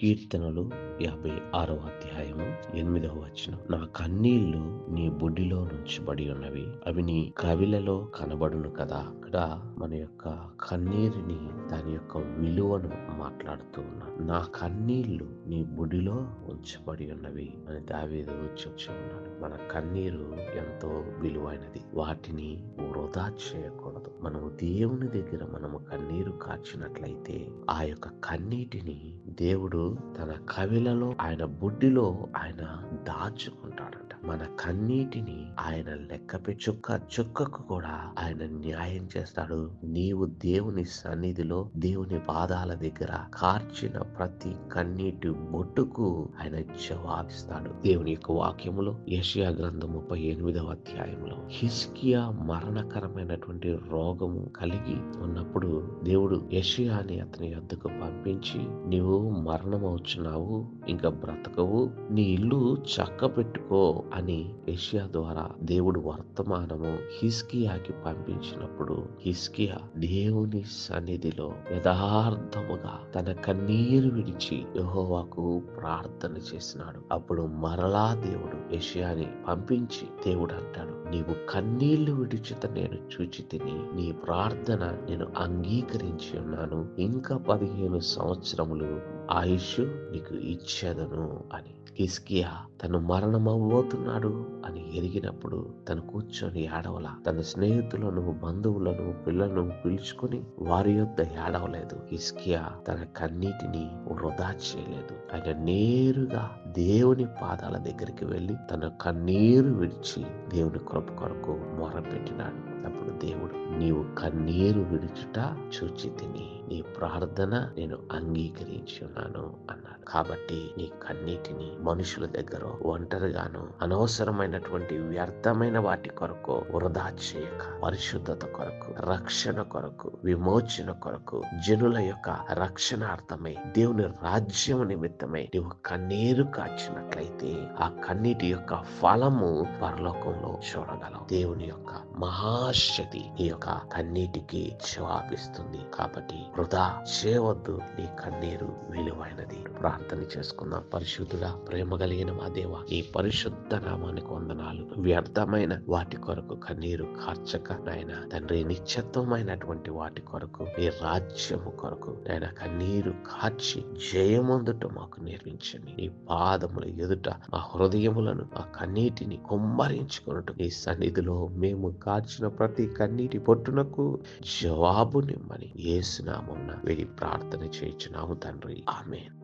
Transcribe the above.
కీర్తనలు 56వ అధ్యాయము 8వ వచనం. నా కన్నీళ్లు నీ బుడ్డిలో నుంచబడి ఉన్నవి, అవి నీ కవిలలో కనబడును కదా. ఇక్కడ మన యొక్క కన్నీరుని, దాని యొక్క విలువను మాట్లాడుతూ ఉన్నాడు. నా కన్నీళ్లు నీ బుడిలో ఉంచబడి ఉన్నవి అని దావీదు చెప్తూ ఉన్నాడు. మన కన్నీరు ఎంతో విలువైనది, వాటిని వృధా చేయకూడదు. మనము దేవుని దగ్గర మనము కన్నీరు కార్చినట్లయితే ఆ యొక్క కన్నీటిని దేవుడు తన కవిలలో, ఆయన బుడ్డిలో ఆయన దాచుకుంటాడంట. మన కన్నీటిని ఆయన లెక్కపై చుక్కకు కూడా ఆయన న్యాయం చేస్తాడు. నీవు దేవుని సన్నిధిలో, దేవుని పాదాల దగ్గర కార్చిన ప్రతి కన్నీటి బొట్టుకు ఆయన జవాబిస్తాడు. దేవుని యొక్క వాక్యములో యెషయా గ్రంథం 38వ అధ్యాయంలో హిజ్కియా మరణకరమైనటువంటి రోగము కలిగి ఉన్నప్పుడు దేవుడు యెషయాని అతని యొద్దకు పంపించి, నీవు మరణమవుచున్నావు, ఇంకా బ్రతకవు, నీ ఇల్లు చక్క పెట్టుకో అని యెషయా ద్వారా దేవుడు వర్తమానము హిజ్కియాకి పంపించినప్పుడు హిజ్కియా దేవుని సన్నిధిలో యథార్థముగా తన కన్నీరు విడిచి యెహోవాకు ప్రార్థన చేసినాడు. అప్పుడు మరలా దేవుడు యెషయాని పంపించి దేవుడు అంటాడు, నీవు కన్నీళ్లు విడిచిత నేను చూచి తిని, నీ ప్రార్థన నేను అంగీకరించి ఉన్నాను, ఇంకా 15 సంవత్సరములు ఆయుష్ నీకు ఇచ్చేదను అని. హిజ్కియా తను మరణమవ్వబోతున్నాడు అని ఎరిగినప్పుడు తను కూర్చొని ఏడవల. తన స్నేహితులను, బంధువులను, పిల్లలను పిలుచుకొని వారి యొద్ద ఏడవలేదు. హిజ్కియా తన కన్నీటిని వృధా చేయలేదు. ఆయన నేరుగా దేవుని పాదాల దగ్గరికి వెళ్లి తన కన్నీరు విడిచి దేవుని కృప కొరకు మొరపెట్టినాడు. అప్పుడు దేవుడు, నీవు కన్నీరు విడుచుట చూచి తిని, నీ ప్రార్థన నేను అంగీకరించి ఉన్నాను అన్నాడు. కాబట్టి నీ కన్నీటిని మనుషుల దగ్గర ఒంటరిగాను, అనవసరమైనటువంటి వ్యర్థమైన వాటి కొరకు వృధా చేయక, పరిశుద్ధత కొరకు, రక్షణ కొరకు, విమోచన కొరకు, జనుల యొక్క రక్షణార్థమై, దేవుని రాజ్యం నిమిత్తమై నీవు కన్నీరు కార్చినట్లయితే ఆ కన్నీటి యొక్క ఫలము పరలోకంలో చూడగలవు. దేవుని యొక్క మహాశక్తి నీ యొక్క కన్నీటికి జవాబిస్తుంది. కాబట్టి వృధా చేయవద్దు, నీ కన్నీరు విలువైనది. ప్రార్థన చేసుకుందాం. పరిశుద్ధుడా, ప్రేమ కలిగిన మా దేవ, ఈ పరిశుద్ధ నామానికి వందనాలు. వ్యర్థమైన వాటి కొరకు కన్నీరు కార్చక నాయన తండ్రి, నిత్యత్వమైనటువంటి వాటి కొరకు, నీ రాజ్యము కొరకు నాయన కన్నీరు కార్చి జయమందుట మాకు నేర్పించండి. నీ పాదముల ఎదుట మా హృదయములను, మా కన్నీటిని కుమ్మరించుకున్నట్టు నీ సన్నిధిలో మేము కార్చిన ప్రతి కన్నీటి పొట్టునకు జవాబు నిమ్మని యేసు నామమున వేడి ప్రార్థన చేయుచున్నాము తండ్రి. ఆమేన్.